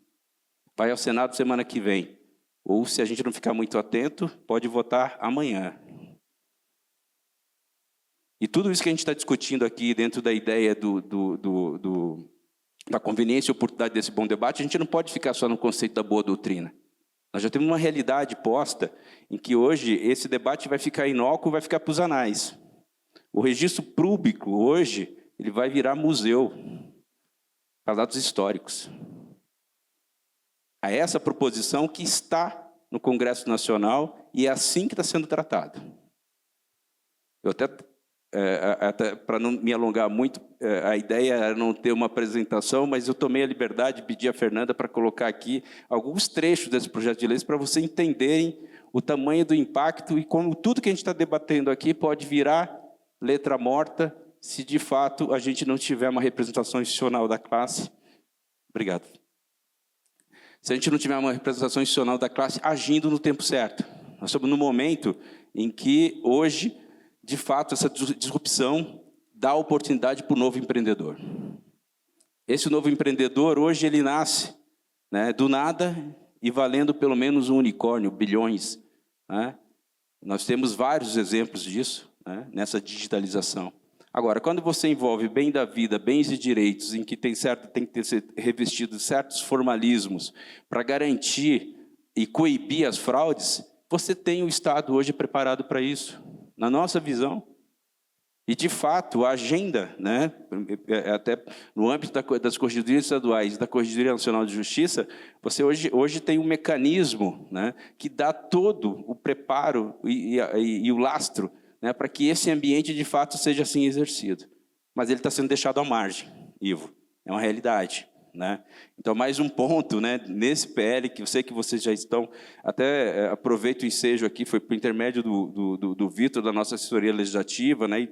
Vai ao Senado semana que vem. Ou, se a gente não ficar muito atento, pode votar amanhã. E tudo isso que a gente está discutindo aqui dentro da ideia da conveniência e oportunidade desse bom debate, a gente não pode ficar só no conceito da boa doutrina. Nós já temos uma realidade posta em que hoje esse debate vai ficar inócuo, vai ficar para os anais. O registro público hoje ele vai virar museu para dados históricos. É essa proposição que está no Congresso Nacional e é assim que está sendo tratado. Eu até para não me alongar muito, a ideia era não ter uma apresentação, mas eu tomei a liberdade de pedir a Fernanda para colocar aqui alguns trechos desse projeto de lei para vocês entenderem o tamanho do impacto e como tudo que a gente está debatendo aqui pode virar letra morta se de fato a gente não tiver uma representação institucional da classe. Obrigado. Se a gente não tiver uma representação institucional da classe agindo no tempo certo. Nós estamos no momento em que hoje, de fato, essa disrupção dá oportunidade para o novo empreendedor. Esse novo empreendedor, hoje, ele nasce, né, do nada e valendo pelo menos um unicórnio, bilhões. Né? Nós temos vários exemplos disso, né, nessa digitalização. Agora, quando você envolve bem da vida, bens e direitos, em que tem que ser revestido certos formalismos para garantir e coibir as fraudes, você tem o Estado hoje preparado para isso, na nossa visão. E, de fato, a agenda, né, até no âmbito das corregedorias estaduais e da Corregedoria Nacional de Justiça, você hoje tem um mecanismo, né, que dá todo o preparo e o lastro, né, para que esse ambiente, de fato, seja assim exercido. Mas ele está sendo deixado à margem, Ivo. É uma realidade. Né? Então, mais um ponto, né, nesse PL, que eu sei que vocês já estão, até aproveito o ensejo aqui, foi por intermédio do Vitor, da nossa assessoria legislativa, né,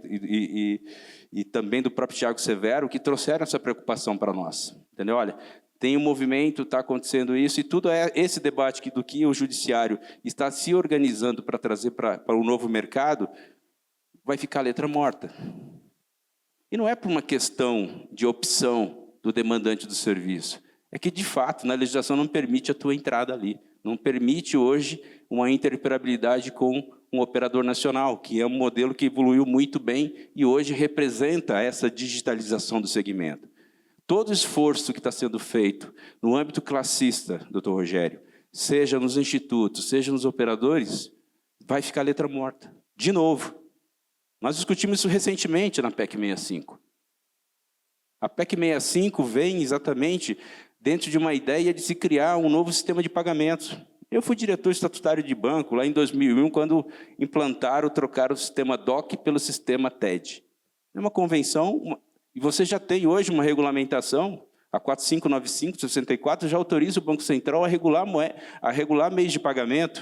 e também do próprio Tiago Severo, que trouxeram essa preocupação para nós. Entendeu? Olha, tem um movimento, está acontecendo isso, e tudo é esse debate do que o judiciário está se organizando para trazer para o novo mercado, vai ficar letra morta. E não é por uma questão de opção do demandante do serviço. É que, de fato, na legislação não permite a tua entrada ali. Não permite, hoje, uma interoperabilidade com um operador nacional, que é um modelo que evoluiu muito bem e hoje representa essa digitalização do segmento. Todo esforço que está sendo feito no âmbito classista, doutor Rogério, seja nos institutos, seja nos operadores, vai ficar letra morta. De novo. Nós discutimos isso recentemente na PEC 65. A PEC 65 vem exatamente dentro de uma ideia de se criar um novo sistema de pagamentos. Eu fui diretor estatutário de banco lá em 2001, quando trocaram o sistema DOC pelo sistema TED. É uma convenção, e você já tem hoje uma regulamentação, a 4595/64 já autoriza o Banco Central a regular meios de pagamento.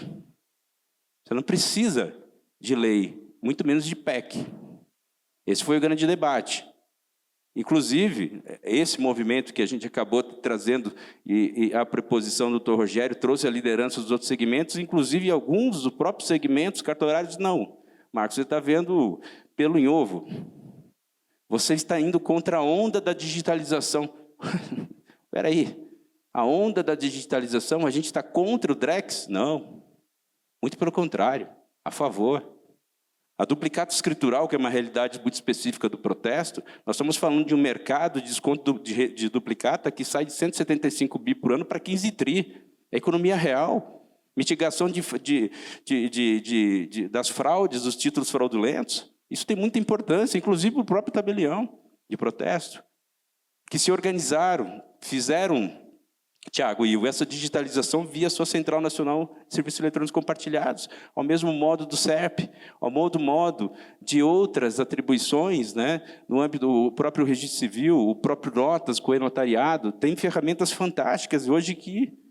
Você não precisa de lei, muito menos de PEC. Esse foi o grande debate. Inclusive, esse movimento que a gente acabou trazendo, e a preposição do Dr. Rogério trouxe a liderança dos outros segmentos, inclusive alguns dos próprios segmentos cartorários, não. Marcos, você está vendo pelo em ovo. Você está indo contra a onda da digitalização. Espera aí, a onda da digitalização, a gente está contra o Drex? Não, muito pelo contrário, a favor. A duplicata escritural, que é uma realidade muito específica do protesto, nós estamos falando de um mercado de desconto de duplicata que sai de 175 bi por ano para 15 tri. É economia real. Mitigação das fraudes, dos títulos fraudulentos. Isso tem muita importância, inclusive o próprio tabelião de protesto, que se organizaram, fizeram, Tiago, e essa digitalização via sua Central Nacional de Serviços Eletrônicos Compartilhados, ao mesmo modo do SERP, ao modo de outras atribuições, né, no âmbito do próprio registro civil, o próprio notas, com o notariado, tem ferramentas fantásticas hoje que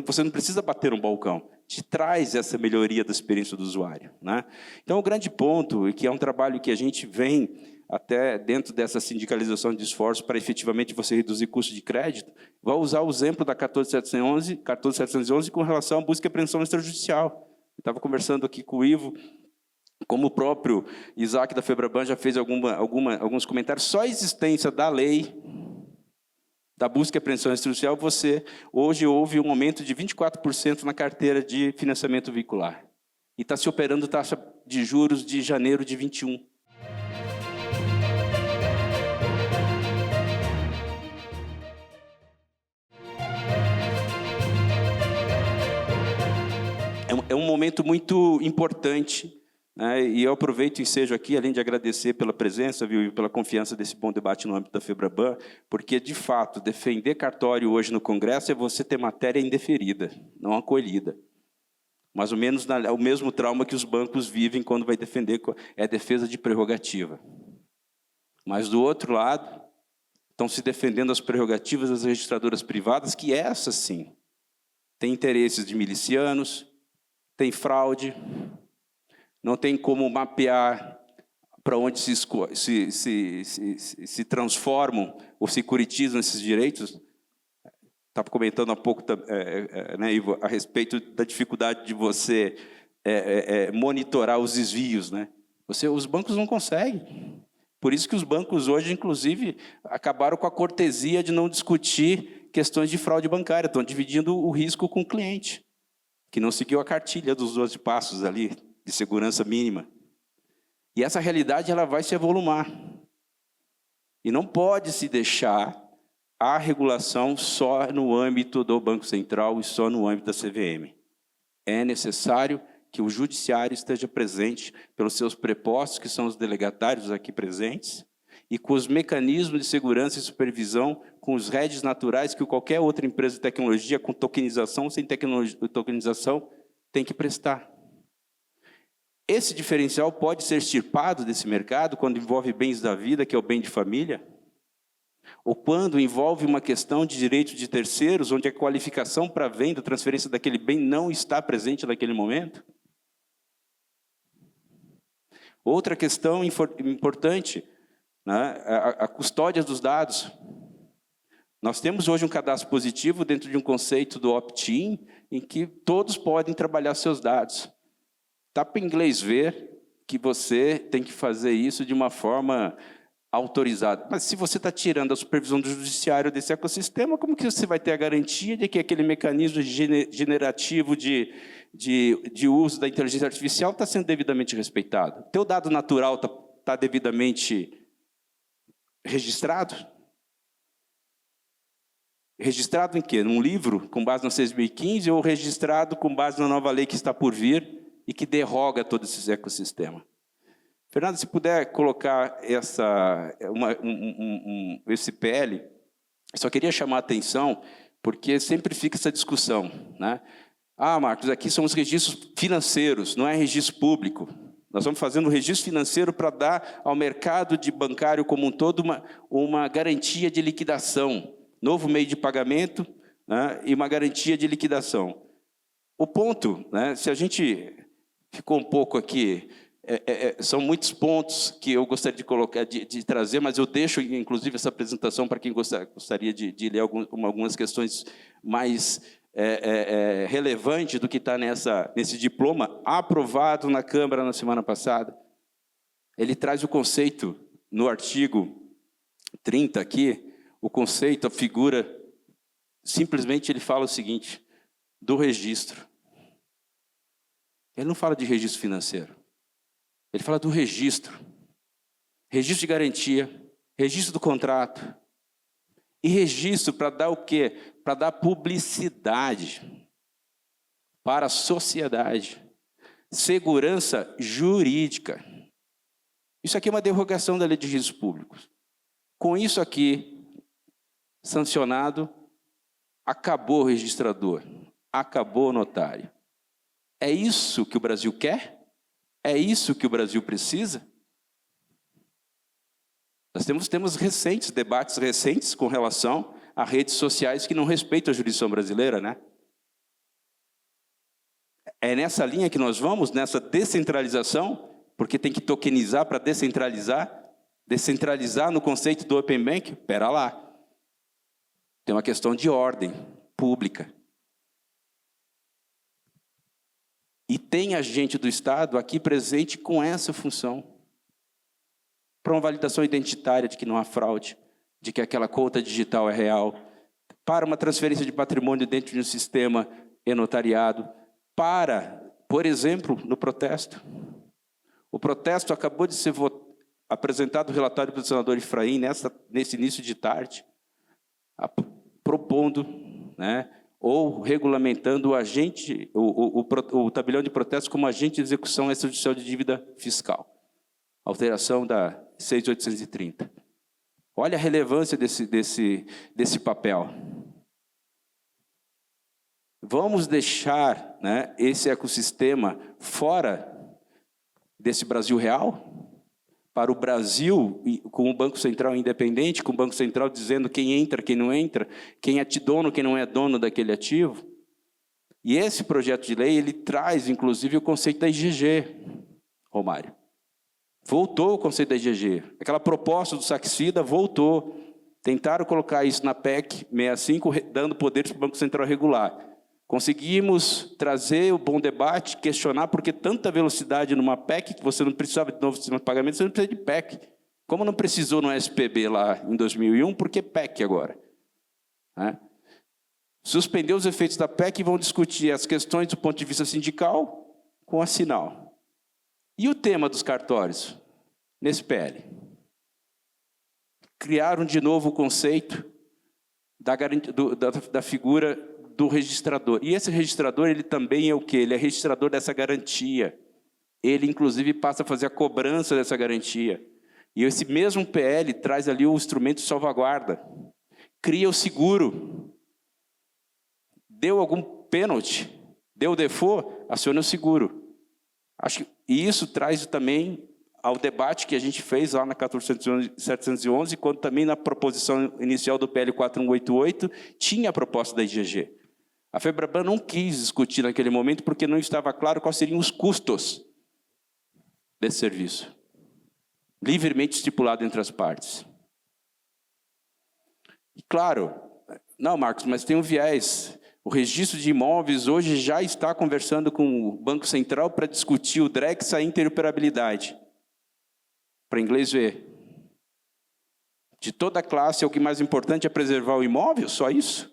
você não precisa bater um balcão, te traz essa melhoria da experiência do usuário. Né? Então, o grande ponto, e que é um trabalho que a gente vem até dentro dessa sindicalização de esforços para efetivamente você reduzir custo de crédito, vai usar o exemplo da 14711 com relação à busca e apreensão extrajudicial. Eu estava conversando aqui com o Ivo, como o próprio Isaac da Febraban já fez alguns comentários, só a existência da lei da busca e apreensão extrajudicial, hoje houve um aumento de 24% na carteira de financiamento veicular. E está se operando taxa de juros de janeiro de 21. é um momento muito importante, né? E eu aproveito e ensejo aqui, além de agradecer pela presença, viu, e pela confiança desse bom debate no âmbito da FEBRABAN, porque, de fato, defender cartório hoje no Congresso é você ter matéria indeferida, não acolhida. Mais ou menos o mesmo trauma que os bancos vivem quando vai defender, é a defesa de prerrogativa. Mas, do outro lado, estão se defendendo as prerrogativas das registradoras privadas, que essas, sim, têm interesses de milicianos, tem fraude, não tem como mapear para onde se transformam ou se securitizam esses direitos. Estava comentando há pouco, né, Ivo, a respeito da dificuldade de você monitorar os desvios, né? Os bancos não conseguem. Por isso que os bancos hoje, inclusive, acabaram com a cortesia de não discutir questões de fraude bancária, estão dividindo o risco com o cliente, que não seguiu a cartilha dos 12 passos ali, de segurança mínima. E essa realidade ela vai se avolumar. E não pode se deixar a regulação só no âmbito do Banco Central e só no âmbito da CVM. É necessário que o judiciário esteja presente pelos seus prepostos, que são os delegatários aqui presentes, e com os mecanismos de segurança e supervisão, com os redes naturais que qualquer outra empresa de tecnologia, com tokenização, sem tokenização, tem que prestar. Esse diferencial pode ser extirpado desse mercado quando envolve bens da vida, que é o bem de família, ou quando envolve uma questão de direito de terceiros, onde a qualificação para venda, transferência daquele bem não está presente naquele momento. Outra questão importante, né, a custódia dos dados. Nós temos hoje um cadastro positivo dentro de um conceito do opt-in, em que todos podem trabalhar seus dados. Está para o inglês ver que você tem que fazer isso de uma forma autorizada. Mas se você está tirando a supervisão do judiciário desse ecossistema, como que você vai ter a garantia de que aquele mecanismo generativo de uso da inteligência artificial está sendo devidamente respeitado? Teu dado natural está devidamente registrado? Registrado em quê? Num livro, com base na 6.015, ou registrado com base na nova lei que está por vir e que derroga todo esse ecossistema? Fernando, se puder colocar esse PL, eu só queria chamar a atenção, porque sempre fica essa discussão, né? Ah, Marcos, aqui são os registros financeiros, não é registro público. Nós estamos fazendo um registro financeiro para dar ao mercado bancário como um todo uma garantia de liquidação, novo meio de pagamento, né, e uma garantia de liquidação. O ponto, né, se a gente ficou um pouco aqui, são muitos pontos que eu gostaria de colocar, de trazer, mas eu deixo, inclusive, essa apresentação para quem gostaria de ler algumas questões mais relevantes do que está nesse diploma, aprovado na Câmara na semana passada. Ele traz o conceito, no artigo 30 aqui, o conceito, a figura, simplesmente ele fala o seguinte, do registro. Ele não fala de registro financeiro. Ele fala do registro. Registro de garantia, registro do contrato. E registro para dar o quê? Para dar publicidade para a sociedade. Segurança jurídica. Isso aqui é uma derrogação da lei de registros públicos. Com isso aqui, sancionado, acabou o registrador, acabou o notário. É isso que o Brasil quer? É isso que o Brasil precisa? Nós temos debates recentes com relação a redes sociais que não respeitam a jurisdição brasileira, né? É nessa linha que nós vamos, nessa descentralização, porque tem que tokenizar para descentralizar no conceito do Open Bank. Espera lá. Tem uma questão de ordem pública. E tem agente do Estado aqui presente com essa função. Para uma validação identitária de que não há fraude, de que aquela conta digital é real, para uma transferência de patrimônio dentro de um sistema e-notariado, para, por exemplo, no protesto. O protesto acabou de ser apresentado o relatório pelo senador Efraim nesse início de tarde, propondo, né, ou regulamentando o tabelião de protestos como agente de execução extrajudicial de dívida fiscal. Alteração da 6.830. Olha a relevância desse papel. Vamos deixar, né, esse ecossistema fora desse Brasil real? Para o Brasil, com o Banco Central independente, com o Banco Central dizendo quem entra, quem não entra, quem é dono, quem não é dono daquele ativo. E esse projeto de lei, ele traz, inclusive, o conceito da IGG, Romário. Voltou o conceito da IGG. Aquela proposta do Saxida voltou. Tentaram colocar isso na PEC 65, dando poderes para o Banco Central regular. Conseguimos trazer o bom debate, questionar por que tanta velocidade numa PEC, que você não precisava de novo sistema de pagamento, você não precisa de PEC. Como não precisou no SPB lá em 2001, por que PEC agora? Suspender os efeitos da PEC e vão discutir as questões do ponto de vista sindical com a Sinal. E o tema dos cartórios, nesse PL? Criaram de novo o conceito da figura do registrador. E esse registrador, ele também é o quê? Ele é registrador dessa garantia. Ele, inclusive, passa a fazer a cobrança dessa garantia. E esse mesmo PL traz ali o instrumento de salvaguarda. Cria o seguro. Deu algum pênalti, deu default, aciona o seguro. E isso traz também ao debate que a gente fez lá na 14.711, quando também na proposição inicial do PL 4188 tinha a proposta da IGG. A FEBRABAN não quis discutir naquele momento porque não estava claro quais seriam os custos desse serviço, livremente estipulado entre as partes. E claro, não, Marcos, mas tem um viés. O registro de imóveis hoje já está conversando com o Banco Central para discutir o DREX, a interoperabilidade. Para inglês ver. De toda a classe, o que mais importante é preservar o imóvel? Só isso?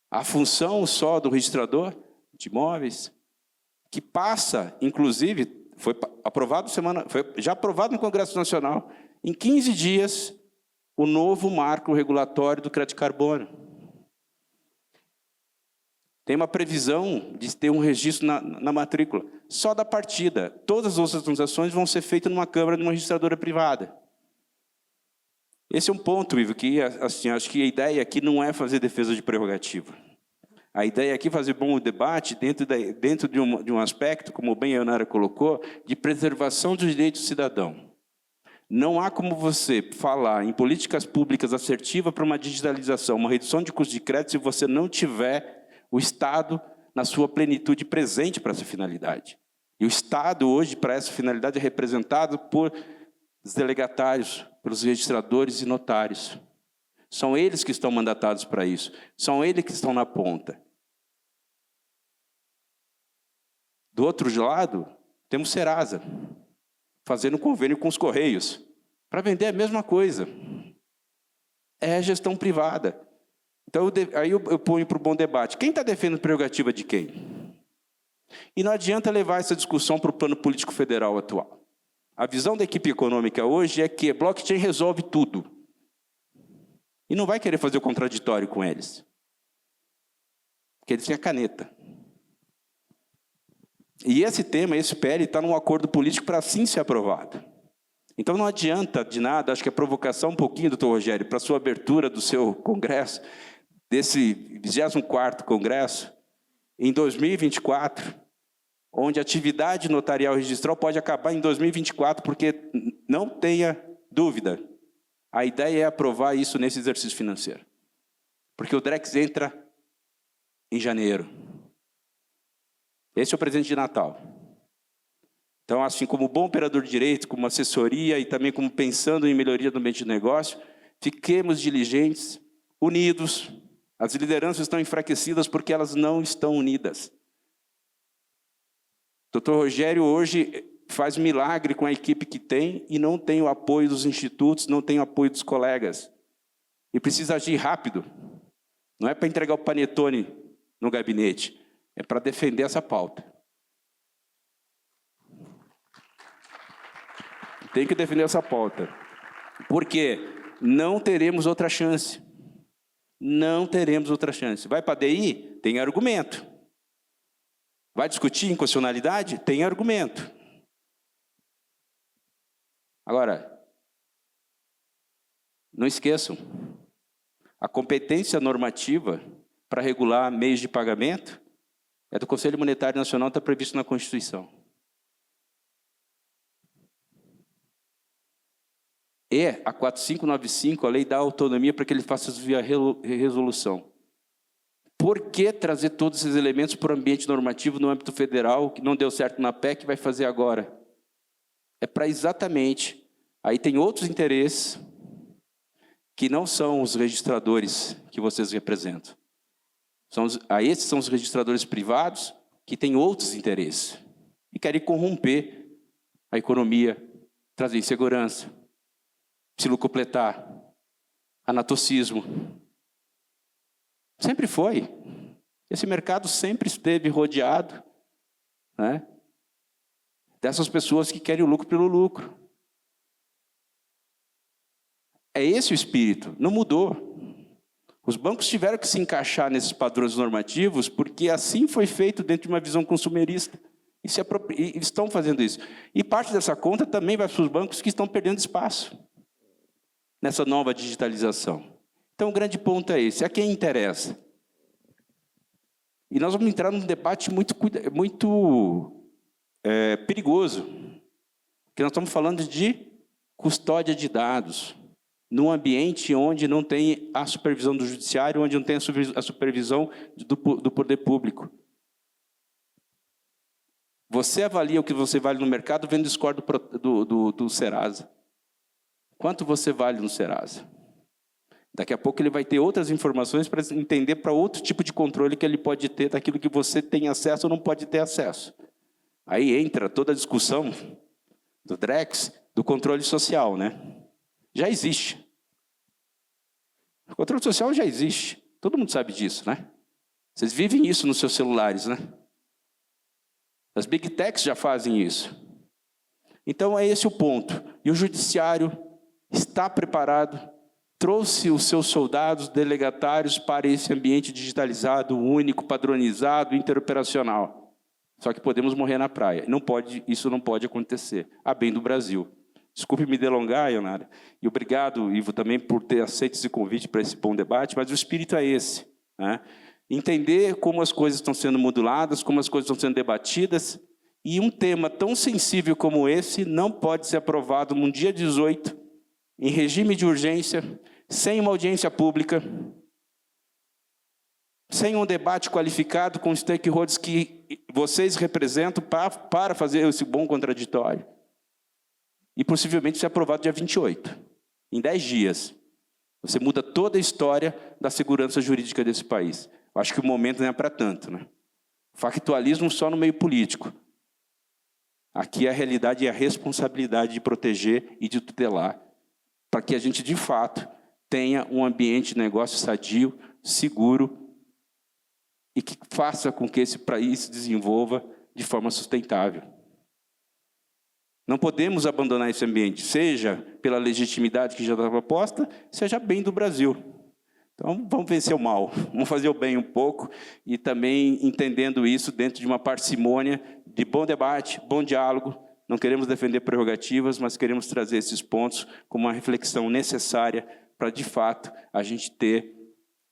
A função só do registrador de imóveis? Que passa, inclusive, foi já aprovado no Congresso Nacional, em 15 dias, o novo marco regulatório do crédito carbono. Tem uma previsão de ter um registro na matrícula, só da partida. Todas as outras transações vão ser feitas numa câmara, numa registradora privada. Esse é um ponto, Ivo, que assim, acho que a ideia aqui não é fazer defesa de prerrogativa. A ideia aqui é fazer bom debate dentro de um aspecto, como bem a Leonara colocou, de preservação dos direitos do cidadão. Não há como você falar em políticas públicas assertivas para uma digitalização, uma redução de custos de crédito, se você não tiver o Estado na sua plenitude presente para essa finalidade. E o Estado hoje, para essa finalidade, é representado por os delegatários, pelos registradores e notários. São eles que estão mandatados para isso. São eles que estão na ponta. Do outro lado, temos Serasa, fazendo convênio com os Correios, para vender a mesma coisa. É gestão privada. Então, aí eu ponho para o bom debate. Quem está defendendo prerrogativa de quem? E não adianta levar essa discussão para o plano político federal atual. A visão da equipe econômica hoje é que blockchain resolve tudo. E não vai querer fazer o contraditório com eles. Porque eles têm a caneta. E esse tema, esse PL, está num acordo político para assim ser aprovado. Então não adianta de nada, acho que a provocação um pouquinho, doutor Rogério, para a sua abertura do seu congresso, desse 24º Congresso, em 2024, onde a atividade notarial registral pode acabar em 2024, porque não tenha dúvida, a ideia é aprovar isso nesse exercício financeiro. Porque o DREX entra em janeiro. Esse é o presente de Natal. Então, assim, como bom operador de direito, como assessoria e também como pensando em melhoria do ambiente de negócio, fiquemos diligentes, unidos. As lideranças estão enfraquecidas porque elas não estão unidas. O doutor Rogério hoje faz milagre com a equipe que tem e não tem o apoio dos institutos, não tem o apoio dos colegas. E precisa agir rápido. Não é para entregar o panetone no gabinete, é para defender essa pauta. Tem que defender essa pauta. Porque não teremos outra chance. Não teremos outra chance. Vai para a DI? Tem argumento. Vai discutir inconstitucionalidade? Tem argumento. Agora, não esqueçam, a competência normativa para regular meios de pagamento é do Conselho Monetário Nacional, está previsto na Constituição. E a 4595, a lei dá autonomia para que ele faça isso via resolução. Por que trazer todos esses elementos para o ambiente normativo no âmbito federal, que não deu certo na PEC, vai fazer agora? É para exatamente... Aí tem outros interesses que não são os registradores que vocês representam. Esses são os registradores privados que têm outros interesses e querem corromper a economia, trazer insegurança, psilocopletar, anatocismo. Sempre foi. Esse mercado sempre esteve rodeado, né, dessas pessoas que querem o lucro pelo lucro. É esse o espírito, não mudou. Os bancos tiveram que se encaixar nesses padrões normativos porque assim foi feito dentro de uma visão consumerista. E estão fazendo isso. E parte dessa conta também vai para os bancos que estão perdendo espaço nessa nova digitalização. Então, o grande ponto é esse. A quem interessa? E nós vamos entrar num debate muito perigoso, porque nós estamos falando de custódia de dados, num ambiente onde não tem a supervisão do judiciário, onde não tem a supervisão do poder público. Você avalia o que você vale no mercado vendo o score do Serasa. Quanto você vale no Serasa? Daqui a pouco ele vai ter outras informações para entender para outro tipo de controle que ele pode ter daquilo que você tem acesso ou não pode ter acesso. Aí entra toda a discussão do Drex, do controle social, né? Já existe. O controle social já existe. Todo mundo sabe disso, né? Vocês vivem isso nos seus celulares, né? As Big Techs já fazem isso. Então é esse o ponto. E o judiciário está preparado, trouxe os seus soldados delegatários para esse ambiente digitalizado, único, padronizado, interoperacional. Só que podemos morrer na praia. Isso não pode acontecer, a bem do Brasil. Desculpe me delongar, Ionara, e obrigado, Ivo, também por ter aceito esse convite para esse bom debate, mas o espírito é esse, né? Entender como as coisas estão sendo moduladas, como as coisas estão sendo debatidas, e um tema tão sensível como esse não pode ser aprovado num dia 18, em regime de urgência, sem uma audiência pública, sem um debate qualificado com os stakeholders que vocês representam para fazer esse bom contraditório. E possivelmente ser aprovado dia 28, em 10 dias. Você muda toda a história da segurança jurídica desse país. Eu acho que o momento não é para tanto, né? Factualismo só no meio político. Aqui a realidade é a responsabilidade de proteger e de tutelar, para que a gente, de fato, tenha um ambiente de negócio sadio, seguro, e que faça com que esse país se desenvolva de forma sustentável. Não podemos abandonar esse ambiente, seja pela legitimidade que já está proposta, seja bem do Brasil. Então, vamos vencer o mal, vamos fazer o bem um pouco, e também entendendo isso dentro de uma parcimônia de bom debate, bom diálogo. Não queremos defender prerrogativas, mas queremos trazer esses pontos como uma reflexão necessária para, de fato, a gente ter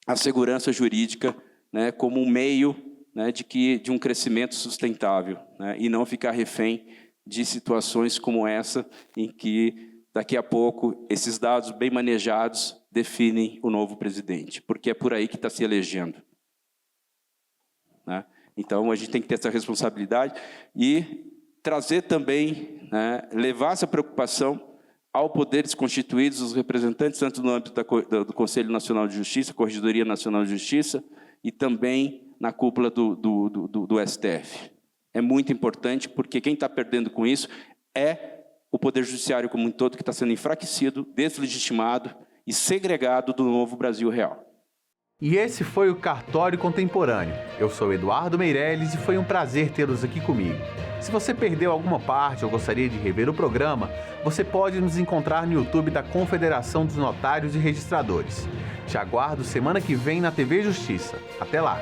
a segurança jurídica, né, como um meio, né, de um crescimento sustentável, né, e não ficar refém de situações como essa, em que, daqui a pouco, esses dados bem manejados definem o novo presidente, porque é por aí que está se elegendo, né? Então, a gente tem que ter essa responsabilidade e trazer também, né, levar essa preocupação ao poderes constituídos, os representantes, tanto no âmbito do Conselho Nacional de Justiça, Corregedoria Nacional de Justiça, e também na cúpula do STF. É muito importante, porque quem está perdendo com isso é o Poder Judiciário como um todo, que está sendo enfraquecido, deslegitimado e segregado do novo Brasil real. E esse foi o Cartório Contemporâneo. Eu sou Eduardo Meirelles e foi um prazer tê-los aqui comigo. Se você perdeu alguma parte ou gostaria de rever o programa, você pode nos encontrar no YouTube da Confederação dos Notários e Registradores. Te aguardo semana que vem na TV Justiça. Até lá!